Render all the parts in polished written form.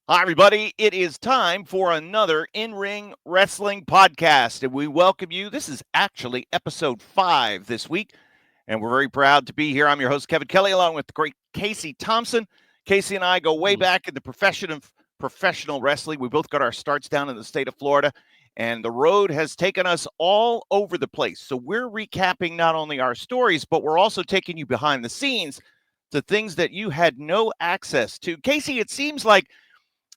Hi, everybody. It is time for another in-ring wrestling podcast, and we welcome you. This is actually episode 5 this week, and we're very proud to be here. I'm your host, Kevin Kelly, along with the great Casey Thompson. Casey and I go way back in the profession of professional wrestling. We both got our starts down in the state of Florida, and the road has taken us all over the place. So we're recapping not only our stories, but we're also taking you behind the scenes to things that you had no access to. Casey, it seems like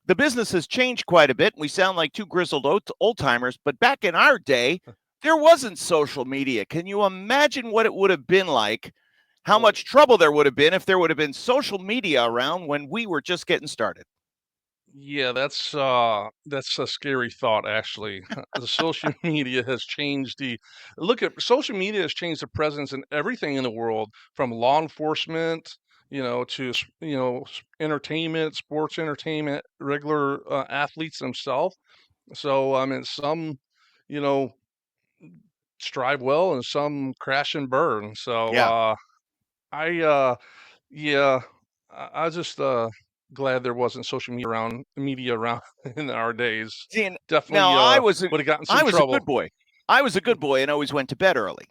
the business has changed quite a bit. We sound like two grizzled old timers, but back in our day, there wasn't social media. Can you imagine what it would have been like? How Oh, much trouble there would have been if there would have been social media around when we were just getting started. yeah, that's a scary thought actually. The social media has changed the look at social media has changed the presence in everything in the world from law enforcement, to entertainment, sports entertainment, regular athletes themselves. So I mean, some, you know, strive well and some crash and burn. So Yeah. I Yeah, I just glad there wasn't social media around in our days. See, and now Definitely would have gotten I some was a trouble. good boy. I was a good boy and always went to bed early.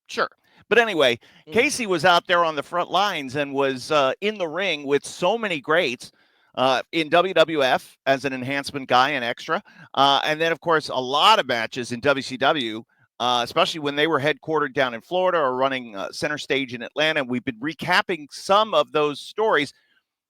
Sure. But anyway, Mm. Casey was out there on the front lines and was in the ring with so many greats in WWF as an enhancement guy and extra. And then, of course, a lot of matches in WCW, especially when they were headquartered down in Florida or running center stage in Atlanta. We've been recapping some of those stories.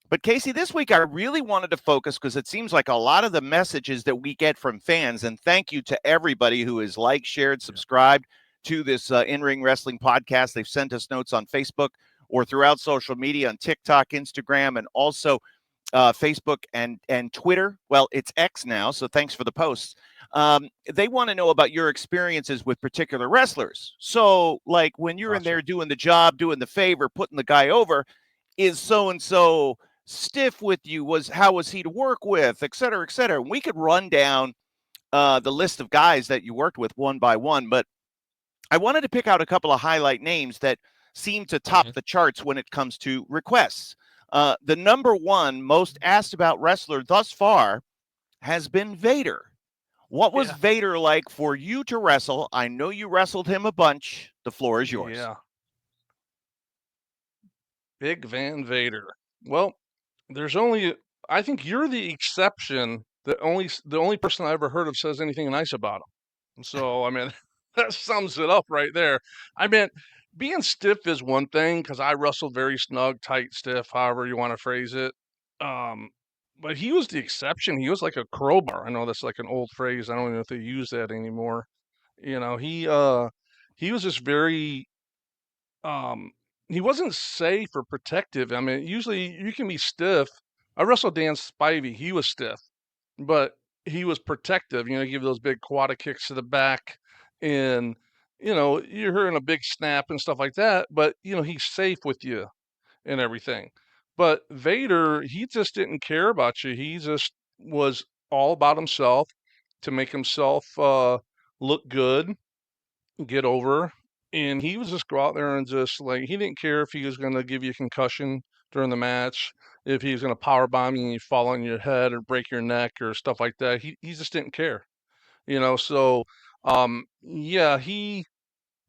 But Casey, this week I really wanted to focus because it seems like a lot of the messages that we get from fans, and thank you to everybody who has liked, shared, Yeah. subscribed to this in-ring wrestling podcast. They've sent us notes on Facebook or throughout social media on TikTok, Instagram, and also Facebook and Twitter. Well, it's X now, so thanks for the posts. They want to know about your experiences with particular wrestlers. So, like when you're in Gotcha. there doing the job, doing the favor, putting the guy over, is so and so stiff with you? How was he to work with, et cetera, et cetera. We could run down the list of guys that you worked with one by one, but I wanted to pick out a couple of highlight names that seem to top Hmm. the charts when it comes to requests. The number one most asked about wrestler thus far has been Vader. What was Yeah. Vader like for you to wrestle? I know you wrestled him a bunch. The floor is yours. Yeah. Big Van Vader. Well, there's only I think you're the exception. The only person I ever heard of says anything nice about him. So I mean, that sums it up right there. I mean, being stiff is one thing because I wrestled very snug, tight, stiff, however you want to phrase it. Um, but he was the exception. He was like a crowbar. I know that's like an old phrase. I don't even know if they use that anymore. You know, he was just very um he wasn't safe or protective. I mean, usually you can be stiff. I wrestled Dan Spivey. He was stiff, but he was protective. Give those big quad kicks to the back, and you're hearing a big snap and stuff like that. But he's safe with you and everything. But Vader, he just didn't care about you. He just was all about himself to make himself look good, get over. And he was just go out there and just like he didn't care if he was going to give you a concussion during the match, if he was going to power bomb you and you fall on your head or break your neck or stuff like that. He just didn't care, So, yeah, he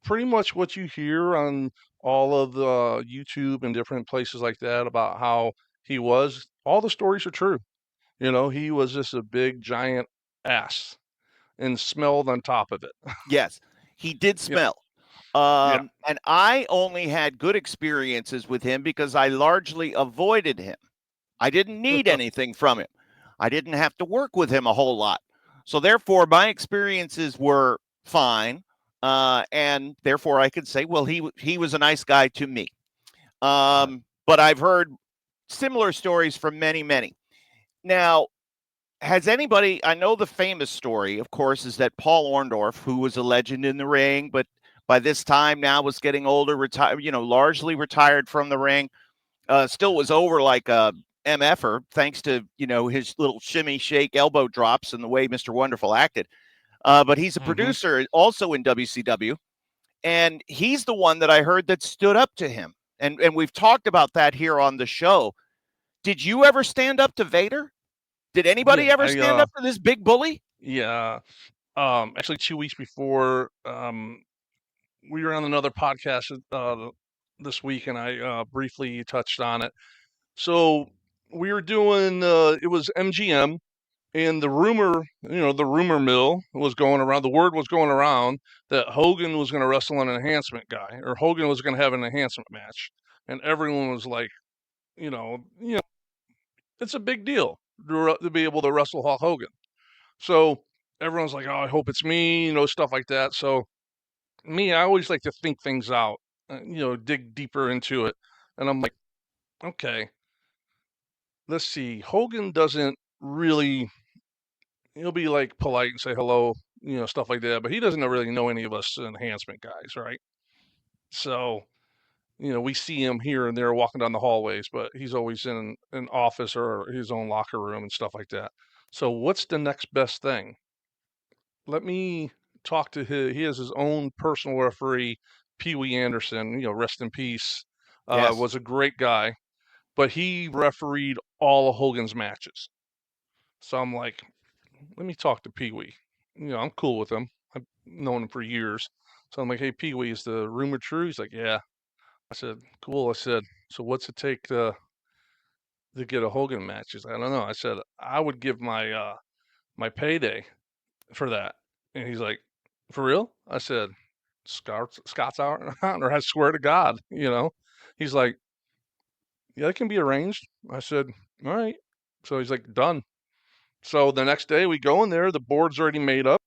pretty much what you hear on all of the YouTube and different places like that about how he was. All the stories are true. He was just a big giant ass and smelled on top of it. Yes, he did Yeah, smell. yeah. And I only had good experiences with him because I largely avoided him. I didn't need anything from him. I didn't have to work with him a whole lot. So therefore, my experiences were fine. And therefore, I could say, well, he was a nice guy to me. Right. But I've heard similar stories from many, many. Now, has anybody, I know the famous story, of course, is that Paul Orndorff, who was a legend in the ring, but by this time now was getting older, retired, largely retired from the ring, still was over like a MFer, thanks to, his little shimmy, shake, elbow drops and the way Mr. Wonderful acted. But he's a Hmm. producer also in WCW. And he's the one that I heard that stood up to him. And we've talked about that here on the show. Did you ever stand up to Vader? Did anybody Yeah, ever stand up to this big bully? yeah. Actually, 2 weeks before, we were on another podcast this week, and I briefly touched on it. So we were doing it was MGM, and the rumor mill was going around. The word was going around that Hogan was going to wrestle an enhancement guy, or Hogan was going to have an enhancement match, and everyone was like, it's a big deal to be able to wrestle Hulk Hogan. So everyone's like, oh, I hope it's me, stuff like that. So me, I always like to think things out, dig deeper into it. And I'm like, okay, let's see. Hogan doesn't really, he'll be like polite and say hello, stuff like that, but he doesn't really know any of us enhancement guys, right? So, we see him here and there walking down the hallways, but he's always in an office or his own locker room and stuff like that. So, what's the next best thing? Let me talk to he has his own personal referee, Pee Wee Anderson, rest in peace. Yes. Was a great guy, but he refereed all of Hogan's matches. So I'm like, let me talk to Pee Wee. I'm cool with him. I've known him for years. So I'm like, hey, Pee Wee, is the rumor true? He's like, yeah. I said, cool. I said, so what's it take to get a Hogan match? He's like, I don't know. I said, I would give my payday for that. And he's like, for real? I said, Scott's honor, I swear to God, He's like, yeah, it can be arranged. I said, all right. So he's like, done. So the next day we go in there, the board's already made up,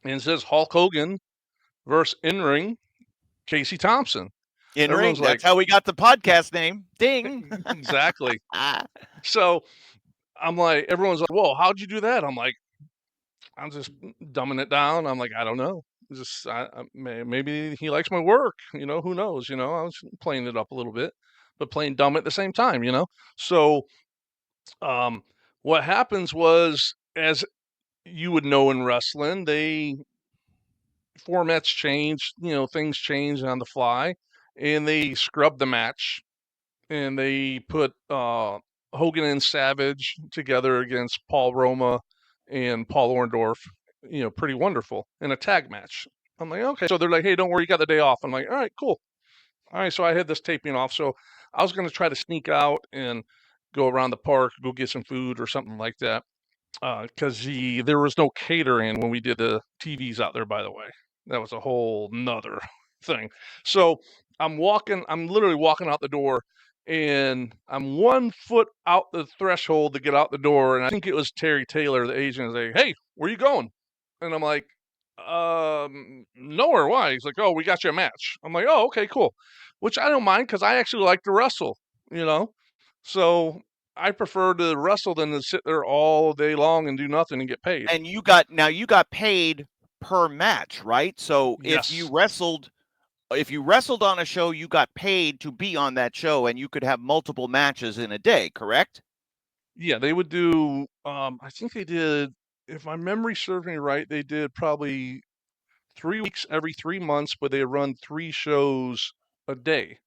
and it says Hulk Hogan versus in ring Casey Thompson. In Everyone's ring. like, That's how we got the podcast name. Ding. exactly. So I'm like, everyone's like, whoa, how'd you do that? I'm just dumbing it down. I'm like, I don't know. Just maybe he likes my work. Who knows? I was playing it up a little bit, but playing dumb at the same time. So um, what happens was, as you would know in wrestling, formats change. Things change on the fly, and they scrub the match, and they put Hogan and Savage together against Paul Roma and Paul Orndorff, pretty wonderful in a tag match. I'm like, okay. So they're like, hey, don't worry, you got the day off. I'm like, all right, cool. All right. So I had this taping off. So I was going to try to sneak out and go around the park, go get some food or something like that. Because there was no catering when we did the TVs out there, by the way. That was a whole nother thing. So I'm literally walking out the door, and I'm 1 foot out the threshold to get out the door, and I think it was Terry Taylor, the agent, is like, hey, where you going? And I'm like, nowhere. Why? He's like, oh, we got you a match. I'm like, oh, okay, cool. Which I don't mind, because I actually like to wrestle, So I prefer to wrestle than to sit there all day long and do nothing and get paid. And you got paid per match, right? So if you Yes. wrestled on a show, you got paid to be on that show, and you could have multiple matches in a day, correct? Yeah, they would do, I think they did, if my memory serves me right, they did probably 3 weeks every 3 months, but they run 3 shows a day.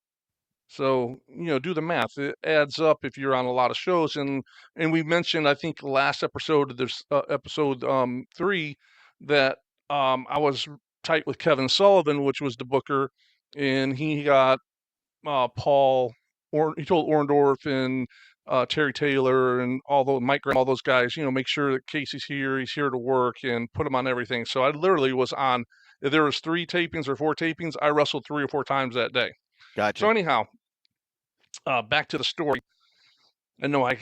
So, do the math. It adds up if you're on a lot of shows. And we mentioned, I think, last episode of this episode 3, that I was tight with Kevin Sullivan, which was the booker, and he got Paul, or he told Orndorff and Terry Taylor and Mike Graham, all those guys, make sure that Casey's here, he's here to work, and put him on everything. So I literally was on. If there was 3 tapings or 4 tapings, I wrestled 3 or 4 times that day. Gotcha. So anyhow, back to the story. I know I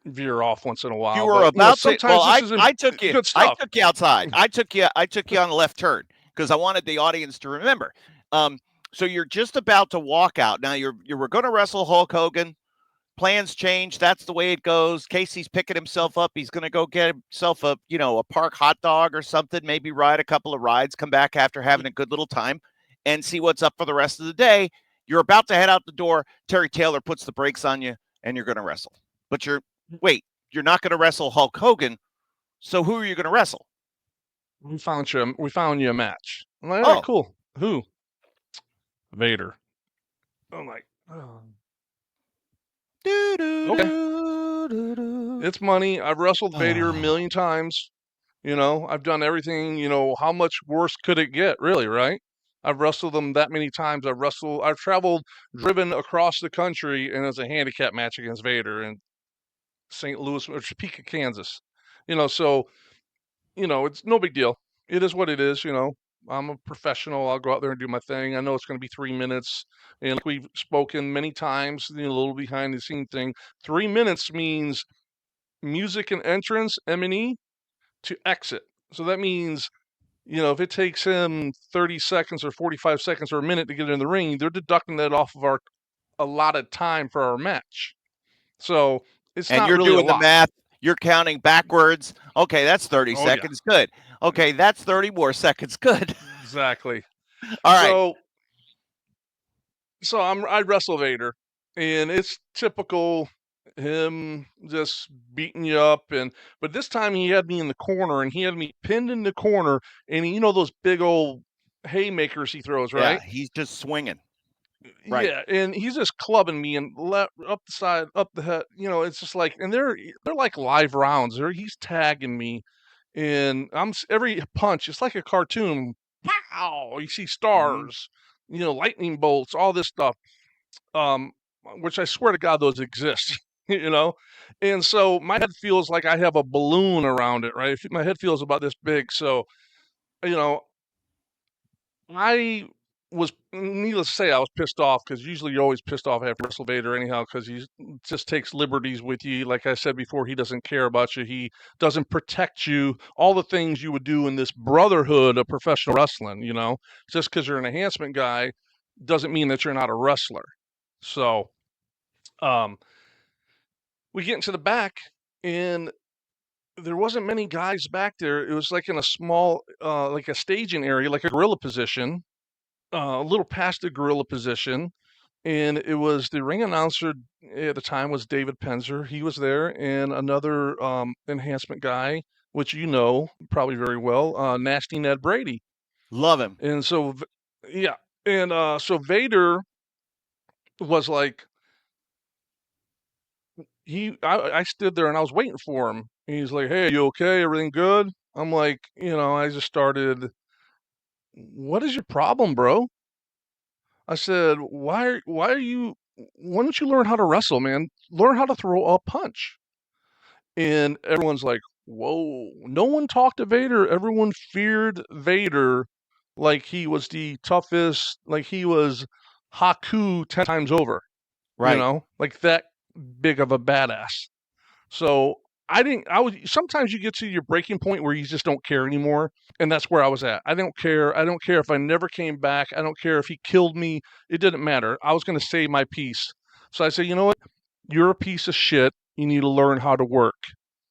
veer off once in a while, You were but about to. Well, sometimes this is I took you. good I stuff. took you outside. I took you on a left turn because I wanted the audience to remember. So you're just about to walk out. Now you were going to wrestle Hulk Hogan. Plans change. That's the way it goes. Casey's picking himself up. He's going to go get himself a park hot dog or something. Maybe ride a couple of rides. Come back after having a good little time, and see what's up for the rest of the day. You're about to head out the door. Terry Taylor puts the brakes on you, and you're going to wrestle. But you're not going to wrestle Hulk Hogan. So who are you going to wrestle? We found you a match. I'm like, all right, cool. Who? Vader. I'm like, oh. Okay. It's money. I've wrestled Vader a million times. I've done everything. How much worse could it get, really, right? I've wrestled them that many times. I've traveled, driven across the country, and it's a handicap match against Vader in St. Louis or Topeka, Kansas. So it's no big deal. It is what it is. I'm a professional. I'll go out there and do my thing. I know it's going to be 3 minutes. And like we've spoken many times, a little behind the scene thing. 3 minutes means music and entrance, M&E, to exit. So that means, if it takes him 30 seconds or 45 seconds or a minute to get in the ring, they're deducting that off of our allotted time for our match. So it's And not you're really a doing the lot. math. You're counting backwards. Okay, that's 30 Oh, yeah, seconds. Good. Okay, that's 30 more seconds. Good. exactly. All right. So I wrestle Vader, and it's typical him just beating you up, but this time he had me in the corner, and he had me pinned in the corner, and those big old haymakers he throws, Yeah, right? he's just swinging. Right. Yeah, and he's just clubbing me and left up the side, up the head. It's just like, and they're like live rounds. He's tagging me, and every punch. It's like a cartoon. Pow! You see Hmm. stars, lightning bolts, all this stuff. Um, which I swear to God those exist. And so my head feels like I have a balloon around it, right? My head feels about this big. So you know, I was, needless to say, I was pissed off because usually you're always pissed off after Wrestle Vader anyhow because he just takes liberties with you. Like I said before, he doesn't care about you. He doesn't protect you. All the things you would do in this brotherhood of professional wrestling, just because you're an enhancement guy doesn't mean that you're not a wrestler. So um, we get into the back, and there wasn't many guys back there. It was like in a small, like a staging area, like a gorilla position, a little past the gorilla position, and it was the ring announcer at the time was David Penzer. He was there, and another enhancement guy, which probably very well, Nasty Ned Brady. Love him. And so, yeah, and so Vader was like, I stood there and I was waiting for him. He's like, "Hey, you okay? Everything good?" I'm like, I just started. What is your problem, bro? I said, why are you, why don't you learn how to wrestle, man? Learn how to throw a punch. And everyone's like, whoa. No one talked to Vader. Everyone feared Vader like he was the toughest, like he was Haku 10 times over, Right. like that big of a badass. So I was, sometimes you get to your breaking point where you just don't care anymore. And that's where I was at. I don't care. I don't care if I never came back. I don't care if he killed me. It didn't matter. I was going to save my peace. So I said, you know what? You're a piece of shit. You need to learn how to work.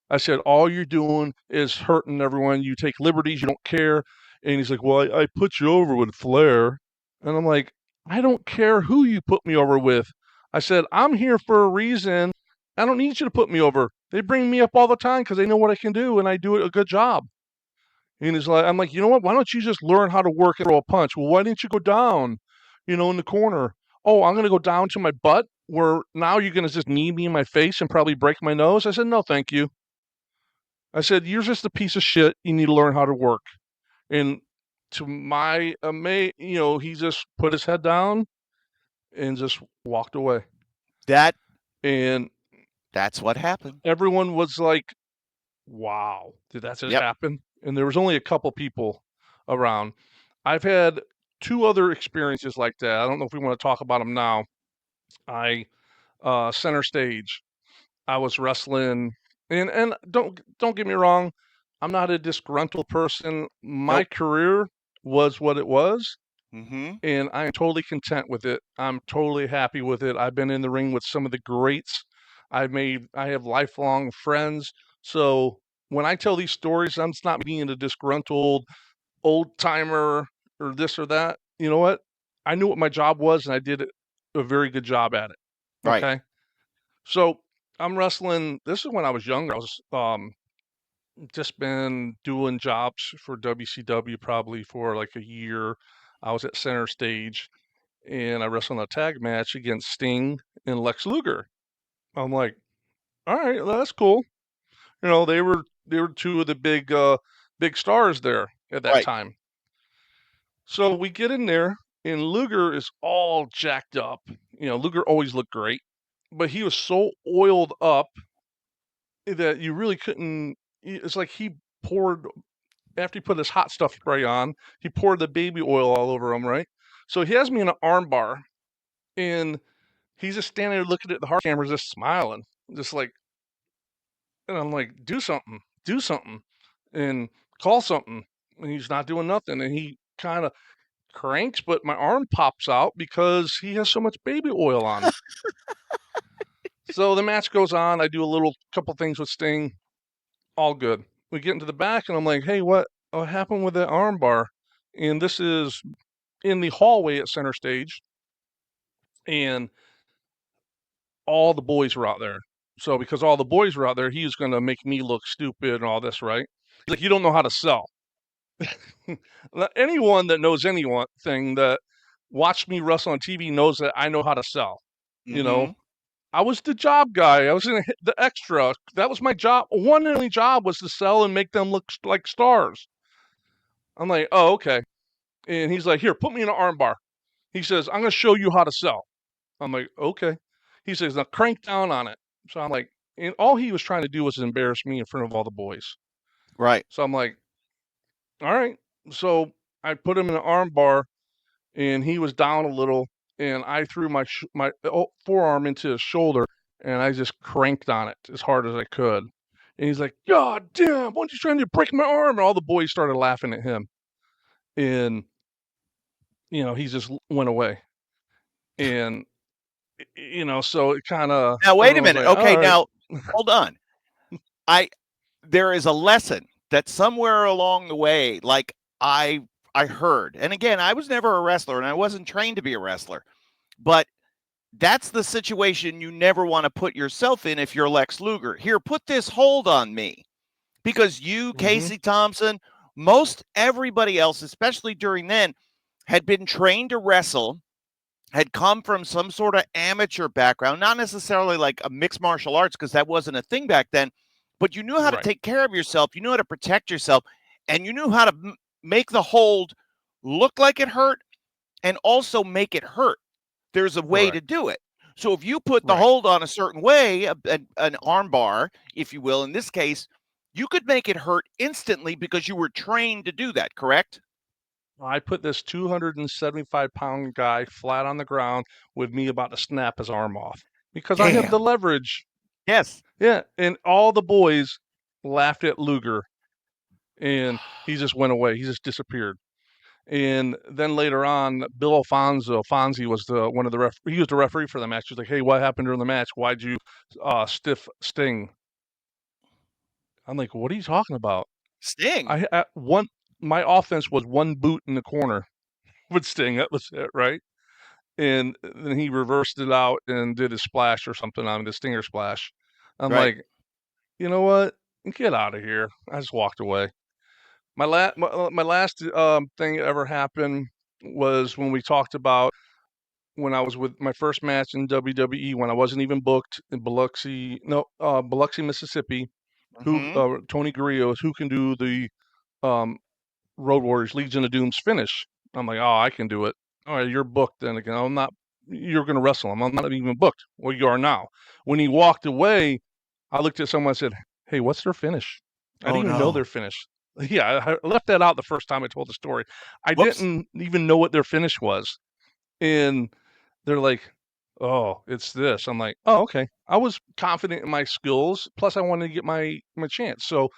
I said, all you're doing is hurting everyone. You take liberties. You don't care. And he's like, well, I put you over with flair. And I'm like, I don't care who you put me over with. I said, I'm here for a reason. I don't need you to put me over. They bring me up all the time because they know what I can do and I do a good job. And he's like, I'm like, you know what? Why don't you just learn how to work and throw a punch? Well, why didn't you go down, in the corner? Oh, I'm going to go down to my butt where now you're going to just knee me in my face and probably break my nose. I said, no, thank you. I said, you're just a piece of shit. You need to learn how to work. And to my he just put his head down and just walked away. That And that's what happened. everyone was like, wow, did that just Yep. happen? And there was only a couple people around. I've had two other experiences like that. I don't know if we want to talk about them now. I center stage. I was wrestling, and don't get me wrong, I'm not a disgruntled person. My Nope. career was what it was, Mm-hmm. and I am totally content with it. I'm totally happy with it. I've been in the ring with some of the greats. I have lifelong friends. So when I tell these stories, I'm just not being a disgruntled old timer or this or that. You know what? I knew what my job was and I did a very good job at it. Right. Okay. So I'm wrestling. This is when I was younger. I was just been doing jobs for WCW probably for like a year. I was at center stage and I wrestled in a tag match against Sting and Lex Luger. I'm like, all right, well, that's cool. they were two of the big stars there at that Right. time. So we get in there, and Luger is all jacked up. Luger always looked great, but he was so oiled up that you really couldn't. It's like he poured after he put his hot stuff spray on, he poured the baby oil all over him, right? So he has me in an armbar, and he's just standing there looking at the hard cameras, just smiling, just like, and I'm like, do something, and call something. And he's not doing nothing, and he kind of cranks, but my arm pops out because he has so much baby oil on. So the match goes on. I do a couple things with Sting, all good. We get into the back, and I'm like, hey, what happened with that armbar? And this is in the hallway at center stage, and all the boys were out there. So because all the boys were out there, he was going to make me look stupid and all this, right? He's like, you don't know how to sell. Anyone that knows anything that watched me wrestle on TV knows that I know how to sell. Mm-hmm. I was the job guy. I was the extra. That was my job. One and only job was to sell and make them look like stars. I'm like, oh, okay. And he's like, here, put me in an armbar. He says, I'm going to show you how to sell. I'm like, okay. He says, now crank down on it. So I'm like, and all he was trying to do was embarrass me in front of all the boys. Right. So I'm like, all right. So I put him in an arm bar, and he was down a little, and I threw my forearm into his shoulder, and I just cranked on it as hard as I could. And he's like, God damn, what are you trying to break my arm? And all the boys started laughing at him. And, he just went away. And, so it kind of. Now wait a minute. Like, Okay, all right. now hold on. There is a lesson that somewhere along the way, like I heard, and again, I was never a wrestler and I wasn't trained to be a wrestler, but that's the situation you never want to put yourself in if you're Lex Luger. Here, put this hold on me. Because you, Casey Thompson, most everybody else, especially during then, had been trained to wrestle, had come from some sort of amateur background, not necessarily like a mixed martial arts, because that wasn't a thing back then, but you knew how to Right. take care of yourself, you knew how to protect yourself, and you knew how to make the hold look like it hurt and also make it hurt. There's a way to Correct. do it. So if you put the Right. hold on a certain way, an arm bar, if you will, in this case, you could make it hurt instantly because you were trained to do that, correct? I put this 275-pound guy flat on the ground with me about to snap his arm off because I have the Damn. leverage. Yes. Yeah, and all the boys laughed at Luger, and he just went away. He just disappeared. And then later on, Bill Fonzie was one of the he was the referee for the match. He's like, "Hey, what happened during the match? Why'd you stiff Sting?" I'm like, "What are you talking about?" Sting. My offense was one boot in the corner with Sting. That was it, right? And then he reversed it out and did a splash or something on the Stinger splash. I'm Right. like, you know what? Get out of here. I just walked away. My last thing that ever happened was when we talked about when I was with my first match in WWE when I wasn't even booked in Biloxi, Mississippi. Who Mm-hmm. Tony Gurrios, who can do the um, Road Warriors Legion of Doom's finish? I'm like, oh, I can do it. All right, you're booked then again. I'm not. You're going to wrestle him. I'm not even booked. Well, you are now. When he walked away, I looked at someone and said, hey, what's their finish? I Oh didn't even know no. their finish. Yeah, I left that out the first time I told the story. I Whoops. didn't even know what their finish was. And they're like, oh, it's this. I'm like, oh, okay. I was confident in my skills. Plus, I wanted to get my chance. So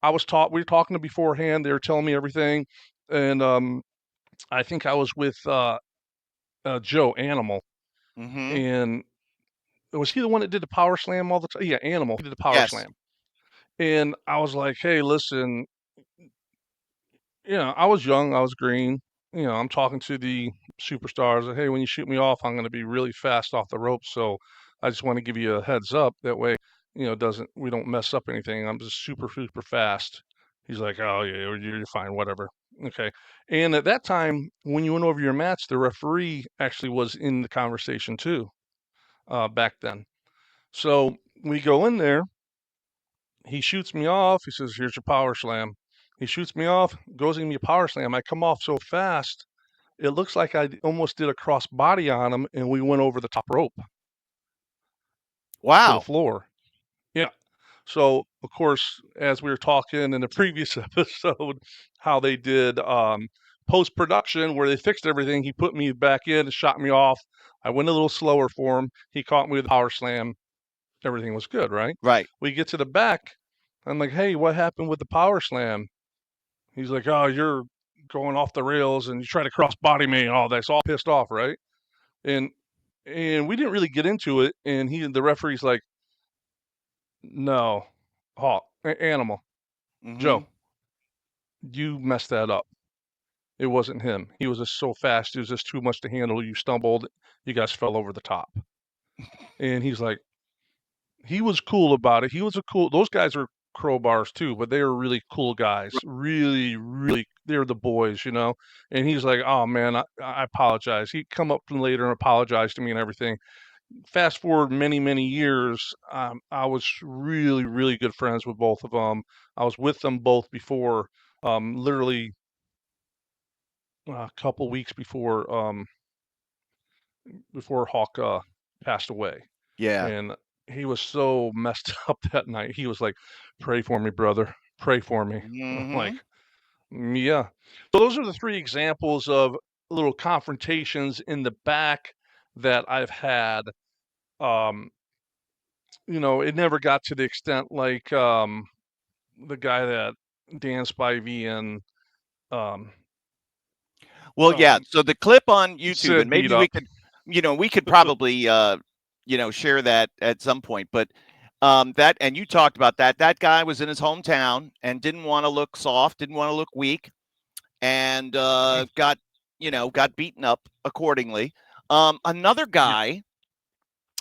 we were talking to beforehand. They were telling me everything. And I think I was with Joe Animal. Mm-hmm. And was he the one that did the power slam all the time? Yeah, Animal. He did the power Yes. slam. And I was like, hey, listen, I was young, I was green. I'm talking to the superstars. Like, hey, when you shoot me off, I'm going to be really fast off the ropes. So I just want to give you a heads up. That way, we don't mess up anything. I'm just super, super fast. He's like, oh, yeah, you're fine, whatever. Okay. And at that time, when you went over your match, the referee actually was in the conversation too, back then. So we go in there he shoots me off. He says, "Here's your power slam." He shoots me off, goes to give me a power slam. I come off so fast, it looks like I almost did a cross body on him, and we went over the top rope to the Wow. floor. Yeah. So, of course, as we were talking in the previous episode, how they did post production where they fixed everything, he put me back in and shot me off. I went a little slower for him. He caught me with a power slam. Everything was good, right? Right. We get to the back. I'm like, "Hey, what happened with the power slam?" He's like, "Oh, you're going off the rails and you try to cross body me and all that." So all pissed off, right? And we didn't really get into it. And the referee's like, "No, Hawk, Animal, Mm-hmm. Joe, you messed that up. It wasn't him. He was just so fast. It was just too much to handle. You stumbled. You guys fell over the top." And he's like, he was cool about it. He was those guys are crowbars too, but they were really cool guys. Really, really, they're the boys, you know? And he's like, "Oh man, I apologize." He'd come up later and apologize to me and everything. Fast forward many, many years, I was really, really good friends with both of them. I was with them both before, literally a couple weeks before Hawk passed away, Yeah. and he was so messed up that night. He was like, "Pray for me, brother. Pray for me." I'm like, Mm-hmm. yeah. So those are the three examples of little confrontations in the back that I've had. Um, it never got to the extent like the guy that Dan Spivey and um, Well, yeah. um, So the clip on YouTube, and Sid beat maybe we up. could, we could probably, share that at some point. But that, and you talked about that. That guy was in his hometown and didn't want to look soft, didn't want to look weak, and got beaten up accordingly. Um, another Yeah, guy,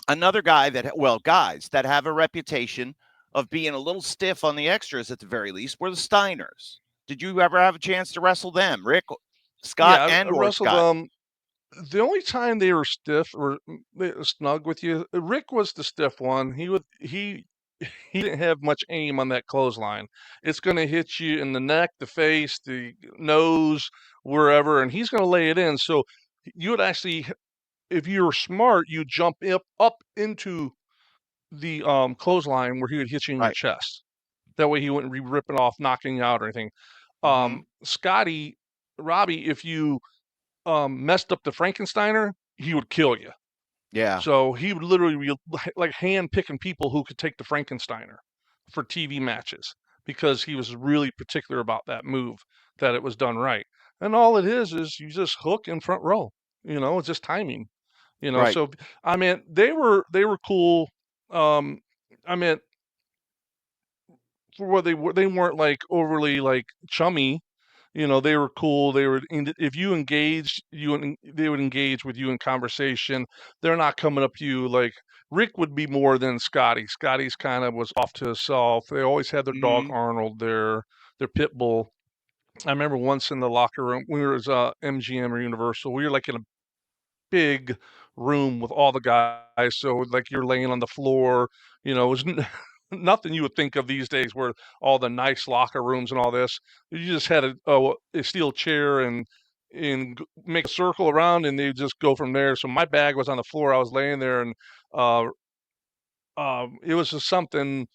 another guy that, well, guys that have a reputation of being a little stiff on the extras at the very least were the Steiners. Did you ever have a chance to wrestle them, Rick, Scott, yeah. I and or wrestled Scott? them. The only time they were stiff or they snug with you, Rick was the stiff one. He didn't have much aim on that clothesline. It's going to hit you in the neck, the face, the nose, wherever, and he's going to lay it in. So you would actually, if you were smart, you jump up into the clothesline where he would hit you in your Right. chest. That way he wouldn't be ripping off, knocking you out or anything. Mm-hmm. Scotty, Robbie, if you messed up the Frankensteiner, he would kill you. Yeah. So he would literally be like hand picking people who could take the Frankensteiner for TV matches because he was really particular about that move, that it was done right. And all it is you just hook in front row. It's just timing. Right. So I mean they were cool. Um, I mean for what they weren't like overly like chummy. They were cool. If you engaged, they would engage with you in conversation. They're not coming up to you like Rick would be more than Scotty. Scotty's kind of was off to himself. They always had their dog Mm-hmm. Arnold, their pit bull. I remember once in the locker room, we were at MGM or Universal. We were like in a big room with all the guys. So like you're laying on the floor, it was nothing you would think of these days where all the nice locker rooms and all this. You just had a steel chair and make a circle around and they just go from there. So my bag was on the floor. I was laying there and uh, it was just something.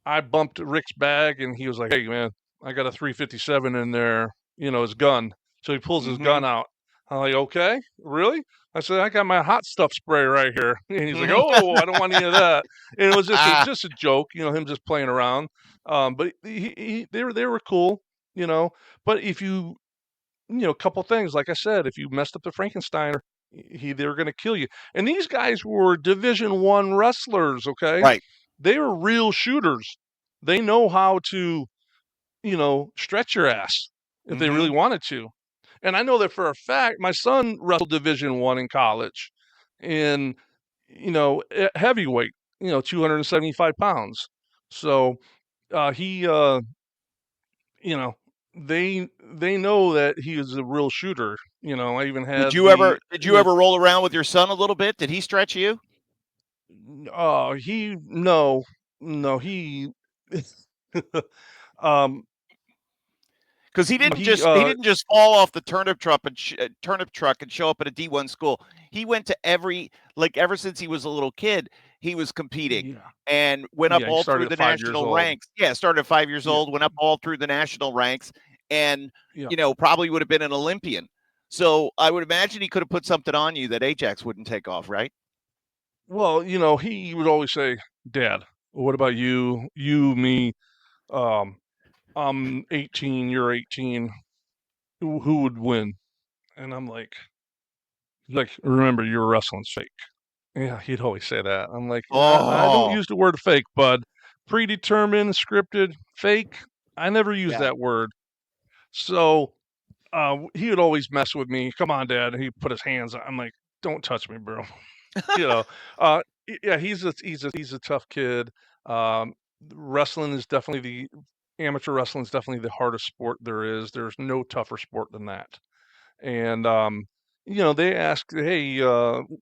I bumped Rick's bag and he was like, "Hey man, I got a 357 in there, his gun." So he pulls his Mm-hmm. gun out. I'm like, "Okay, really?" I said, "I got my hot stuff spray right here." And he's like, "Oh, I don't want any of that." And it was just a Ah, just a joke, him just playing around. But they were cool, you know. But if a couple things, like I said, if you messed up the Frankensteiner, they were going to kill you. And these guys were Division 1 wrestlers, okay? right. They were real shooters. They know how to, stretch your ass if they Mm-hmm. really wanted to. And I know that for a fact. My son wrestled Division 1 in college, in heavyweight, 275 pounds. So he, you know, they know that he is a real shooter. I even Did had you ever did you ever roll around with your son a little bit? Did he stretch you? he no, no, he um, Because he you know, didn't just fall off the turnip truck and show up at a D1 school. He went to ever since he was a little kid, he was competing yeah, and went up yeah, he all through started at the 5 years national old. ranks. Yeah, started at 5 years Yeah, old, went up all through the national ranks, and yeah. probably would have been an Olympian. So I would imagine he could have put something on you that Ajax wouldn't take off, right? Well, he would always say, "Dad, what about you? You, me. Um, I'm 18. You're 18. Who would win?" And I'm like, remember, your wrestling's fake. Yeah, he'd always say that. I'm like, I don't Oh, use the word fake, bud. Predetermined, scripted, fake. I never use yeah, that word. So he would always mess with me. Come on, Dad. And he'd put his hands on. I'm like, don't touch me, bro. you know. Yeah, he's a tough kid. Um, wrestling is definitely the amateur wrestling is definitely the hardest sport there is. There's no tougher sport than that. And they asked, hey,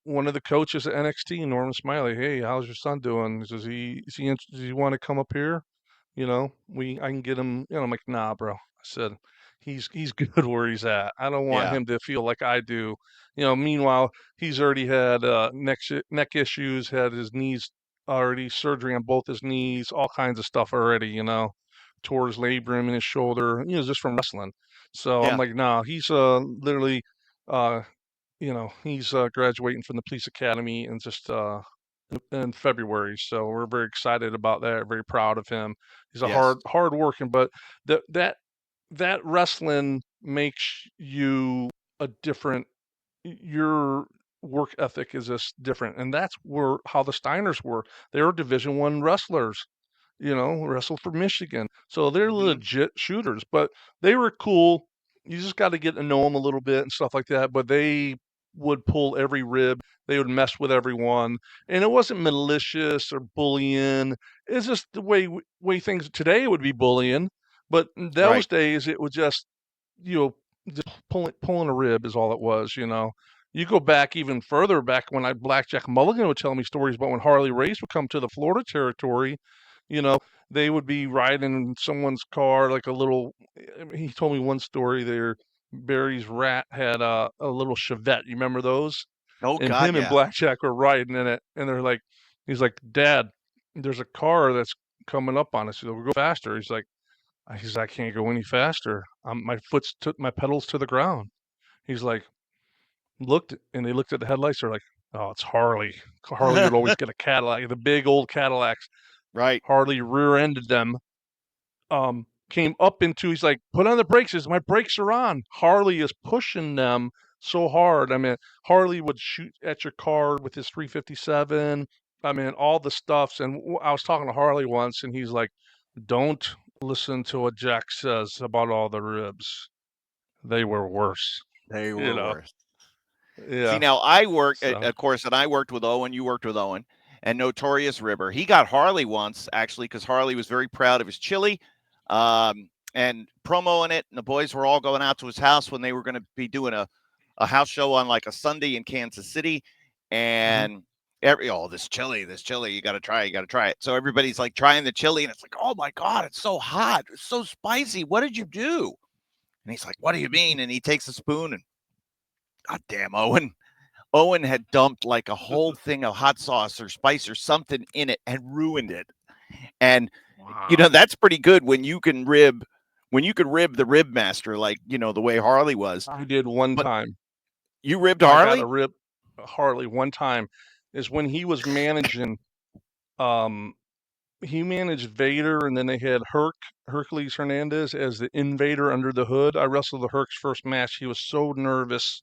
one of the coaches at NXT, Norman Smiley, hey, how's your son doing? Does he want to come up here? I can get him. I'm like, nah, bro. I said, he's good where he's at. I don't want yeah, him to feel like I do. Meanwhile, he's already had neck issues, had his knees already surgery on both his knees, all kinds of stuff already. Tore his labrum in his shoulder. Just from wrestling. So I'm yeah, like, nah, he's literally, uh, he's graduating from the police academy and just in February. So we're very excited about that. Very proud of him. He's a yes, hard working, but that that that wrestling makes you a different. Your work ethic is just different, and that's where how the Steiners were. They were Division I wrestlers. Wrestled for Michigan. So they're hmm, legit shooters, but they were cool. You just got to get to know them a little bit and stuff like that. But they would pull every rib. They would mess with everyone, and it wasn't malicious or bullying. It's just the way things today would be bullying, but in those right. days it was you know just pulling a rib is all it was. You go back even further back when Blackjack Mulligan would tell me stories about when Harley Race would come to the Florida territory. You know, they would be riding in someone's car like a little. He told me one story there. Barry's rat had a little Chevette. You remember those? Oh And God, him and yeah. Blackjack were riding in it, and he's like, Dad, there's a car that's coming up on us. He's like, we'll go faster. I can't go any faster. My foot's took my pedals to the ground. He's like, they looked at the headlights. They're like, oh, it's Harley. Harley would always get a Cadillac, the big old Cadillacs. Right. Harley rear-ended them. Came up into. He's like, put on the brakes. My brakes are on. Harley is pushing them so hard. I mean, Harley would shoot at your car with his 357. I mean, all the stuffs. And I was talking to Harley once, and he's like, don't listen to what Jack says about all the ribs. They were worse. They You were know. worse. See, Yeah. now I work, So. of course, and I worked with Owen. You worked with Owen, and Notorious Ribber. He got Harley once, actually, because Harley was very proud of his chili, and promoing it. And the boys were all going out to his house when they were going to be doing a house show on like a Sunday in Kansas City, Mhm. and this chili, you got to try, it. So everybody's like trying the chili, and it's like, oh my God, it's so hot, it's so spicy. What did you do? And he's like, what do you mean? And he takes a spoon and, God damn, Owen. Owen had dumped like a whole thing of hot sauce or spice or something in it and ruined it. And Wow. that's pretty good when you could rib the rib master, like, the way Harley was. I did one But time. you ribbed I got a Harley? rib Harley one time is when he was managing um he managed Vader, and then they had Hercules Hernandez as the invader under the hood. I wrestled the Herc's first match. He was so nervous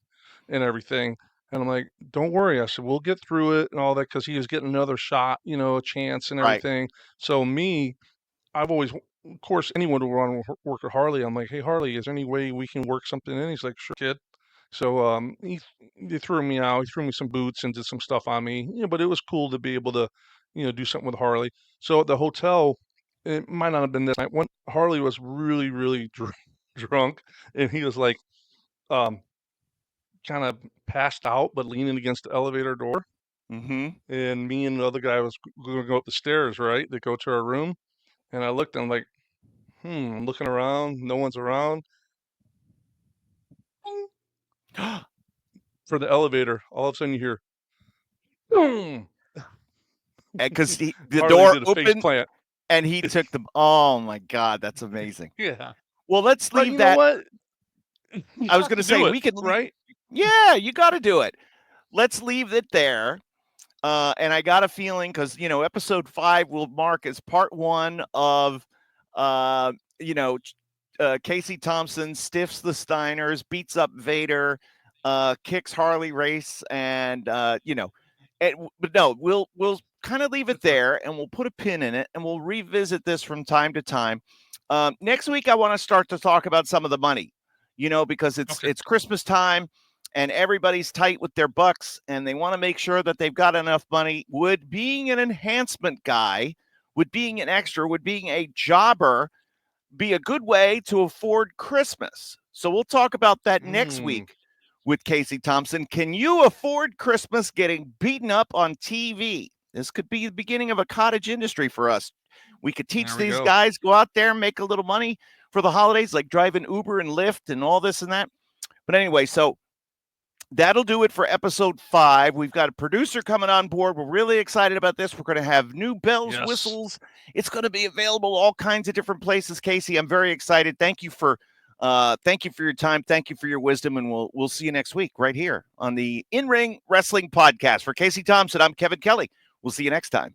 and everything. And I'm like, don't worry. I said, we'll get through it and all that, because he was getting another shot, a chance and Right. everything. So I've always, of course, anyone who want to work at Harley, I'm like, hey, Harley, is there any way we can work something in? He's like, sure, kid. So he threw me out. He threw me some boots and did some stuff on me. But it was cool to be able to, do something with Harley. So at the hotel, it might not have been this night. When Harley was really, really drunk, and he was like, um, kind of passed out, but leaning against the elevator door. Mm-hmm. And me and the other guy was going to go up the stairs, right? To go to our room. And I looked and I'm like, I'm looking around. No one's around. For the elevator, all of a sudden you hear, boom. Because the Harley door did a face opened plant. and he took the. Oh my God, that's amazing. Yeah. Well, let's But leave you know that. what? You I was have going to to say do it, we could leave. right? Yeah, you got to do it. Let's leave it there. And I got a feeling because, episode 5 will mark as part 1 of, uh, you know, Casey Thompson stiffs the Steiners, beats up Vader, kicks Harley Race, and, but no, we'll kind of leave it there and we'll put a pin in it and we'll revisit this from time to time. Next week, I want to start to talk about some of the money, because it's Christmas time and everybody's tight with their bucks and they want to make sure that they've got enough money. Would being an enhancement guy, would being an extra, would being a jobber be a good way to afford Christmas? So we'll talk about that next week with Casey Thompson. Can you afford Christmas getting beaten up on TV? This could be the beginning of a cottage industry for us. We could teach these guys, go out there and make a little money for the holidays, like driving Uber and Lyft and all this and that. But anyway, so that'll do it for episode 5. We've got a producer coming on board. We're really excited about this. We're going to have new bells, whistles. It's going to be available all kinds of different places. Casey, I'm very excited. Thank you for your time. Thank you for your wisdom. And we'll see you next week right here on the In Ring Wrestling Podcast. For Casey Thompson, I'm Kevin Kelly. We'll see you next time.